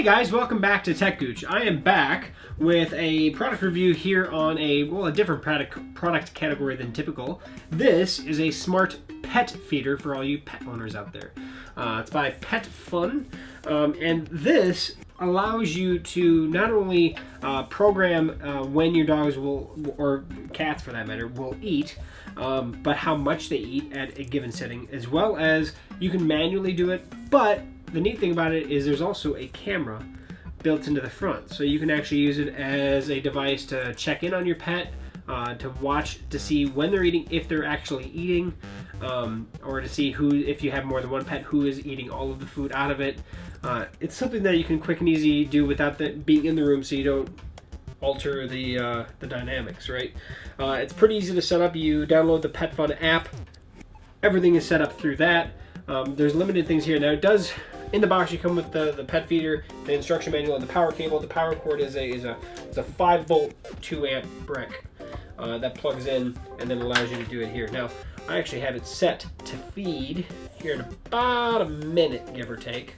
Hey guys, welcome back to Tech Gooch. I am back with a product review here on a different product category than typical. This is a smart pet feeder for all you pet owners out there. It's by Pet Fun, and this allows you to not only program when your dogs will, or cats for that matter, will eat, but how much they eat at a given setting, as well as you can manually do it, but the neat thing about it is there's also a camera built into the front, so you can actually use it as a device to check in on your pet, to watch to see when they're eating, if they're actually eating, or to see who, if you have more than one pet, who is eating all of the food out of it. It's something that you can quick and easy do without being in the room, so you don't alter the dynamics, right? It's pretty easy to set up. You download the Pet Fun app. Everything is set up through that. There's limited things here. Now it does, in the box you come with the pet feeder, the instruction manual, and the power cable. The power cord is a 5-volt 2-amp brick that plugs in and then allows you to do it here. Now I actually have it set to feed here in about a minute, give or take.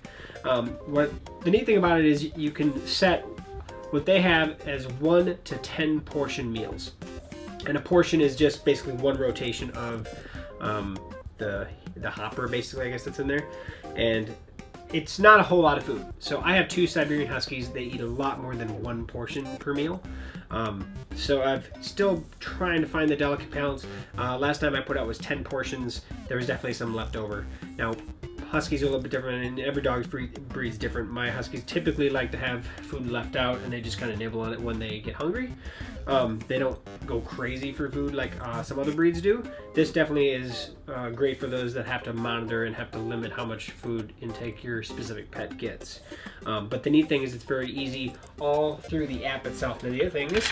What the neat thing about it is you can set what they have as 1 to 10 portion meals, and a portion is just basically one rotation of the hopper, basically, I guess, that's in there, and it's not a whole lot of food. So I have 2 Siberian Huskies. They eat a lot more than 1 portion per meal. So I'm still trying to find the delicate balance. Last time I put out was 10 portions. There was definitely some left over. Now, Huskies are a little bit different, and every dog's breed's different. My Huskies typically like to have food left out, and they just kind of nibble on it when they get hungry. They don't go crazy for food like some other breeds do. This definitely is great for those that have to monitor and have to limit how much food intake your specific pet gets. But the neat thing is it's very easy all through the app itself. Now the other thing is,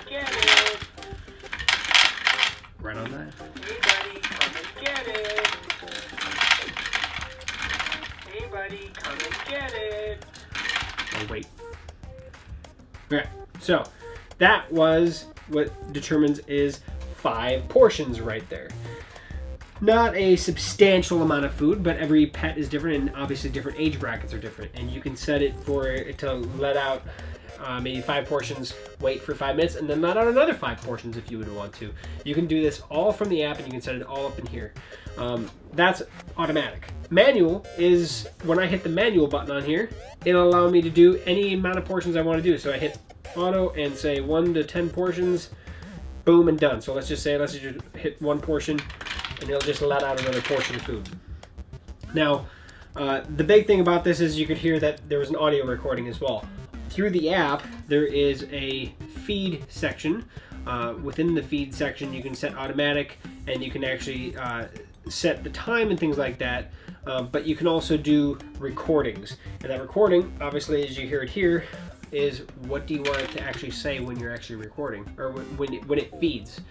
get it. Right on that. Hey buddy, come and get it. Hey buddy, come and get it. Oh wait. Okay, so that was what determines is 5 portions right there. Not a substantial amount of food, but every pet is different, and obviously different age brackets are different, and you can set it for it to let out maybe 5 portions, wait for 5 minutes, and then let out another 5 portions if you would want to. You can do this all from the app, and you can set it all up in here. That's automatic. Manual is when I hit the manual button on here, it'll allow me to do any amount of portions I want to do. So I hit auto and say 1 to 10 portions, boom, and done. So let's just hit 1 portion, and it'll just let out another portion of food. Now, the big thing about this is you could hear that there was an audio recording as well. Through the app, there is a feed section. Within the feed section, you can set automatic, and you can actually set the time and things like that. But you can also do recordings, and that recording, obviously, as you hear it here, is what do you want it to actually say when you're actually recording, or when it feeds.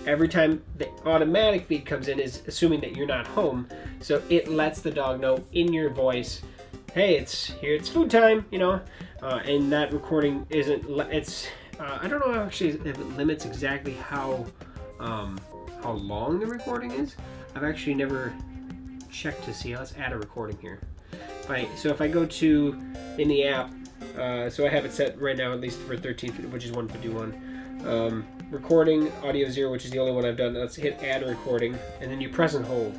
Every time the automatic feed comes in is assuming that you're not home, so it lets the dog know in your voice, hey, it's food time, you know. And that recording isn't, I don't know actually if it limits exactly how long the recording is. I've actually never checked to see. Let's add a recording here. So if I go to in the app, so I have it set right now at least for 13, which is 151. Recording audio 0, which is the only one I've done. Let's hit add a recording, and then you press and hold.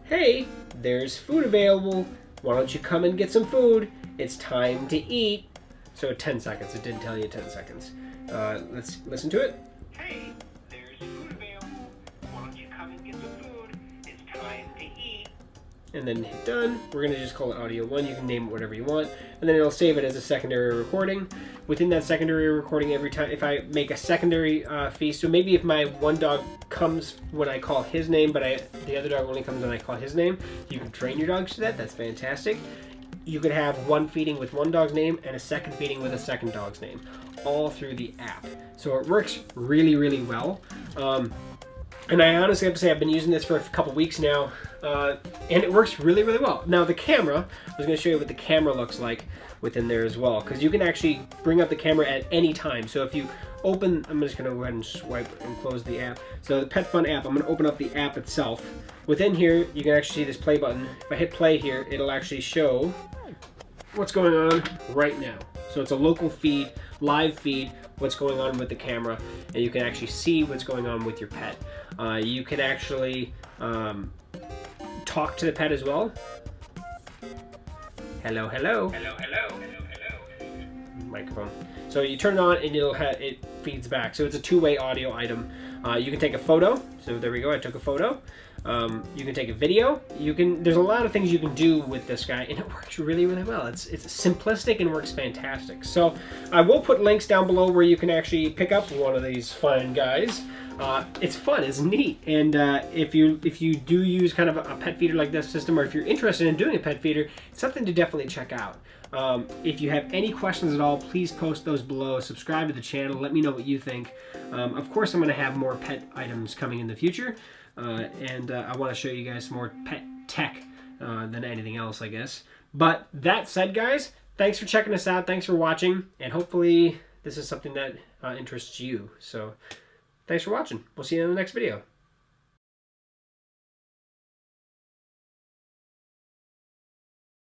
Hey, there's food available. Why don't you come and get some food? It's time to eat. So 10 seconds. It did tell you 10 seconds. Let's listen to it. Hey, there's food available. Why don't you come and get some food? It's time to eat. And then hit done. We're going to just call it audio 1. You can name it whatever you want. And then it'll save it as a secondary recording. Within that secondary recording, every time, if I make a secondary feed, so maybe if my one dog comes when I call his name, but the other dog only comes when I call his name, you can train your dogs to that. That's fantastic. You could have one feeding with one dog's name and a second feeding with a second dog's name, all through the app. So it works really, really well. And I honestly have to say I've been using this for a couple weeks now, and it works really, really well. Now the camera, I was going to show you what the camera looks like within there as well, because you can actually bring up the camera at any time. So if you open, I'm just going to go ahead and swipe and close the app. So the Pet Fun app, I'm going to open up the app itself. Within here, you can actually see this play button. If I hit play here, it'll actually show what's going on right now. So it's a local feed, live feed, what's going on with the camera, and you can actually see what's going on with your pet. You can actually talk to the pet as well. Hello, hello. Hello, hello. Hello, hello. Microphone. So you turn it on and it feeds back. So it's a two-way audio item. You can take a photo. So there we go. I took a photo. You can take a video. There's a lot of things you can do with this guy, and it works really, really well. It's simplistic and works fantastic. So I will put links down below where you can actually pick up one of these fine guys. It's fun, it's neat, and if you do use kind of a pet feeder like this system, or if you're interested in doing a pet feeder, it's something to definitely check out. If you have any questions at all, please post those below. Subscribe to the channel. Let me know what you think. Of course, I'm going to have more pet items coming in the future, and I want to show you guys some more pet tech than anything else, I guess. But that said, guys, thanks for checking us out. Thanks for watching, and hopefully this is something that interests you. So thanks for watching. We'll see you in the next video.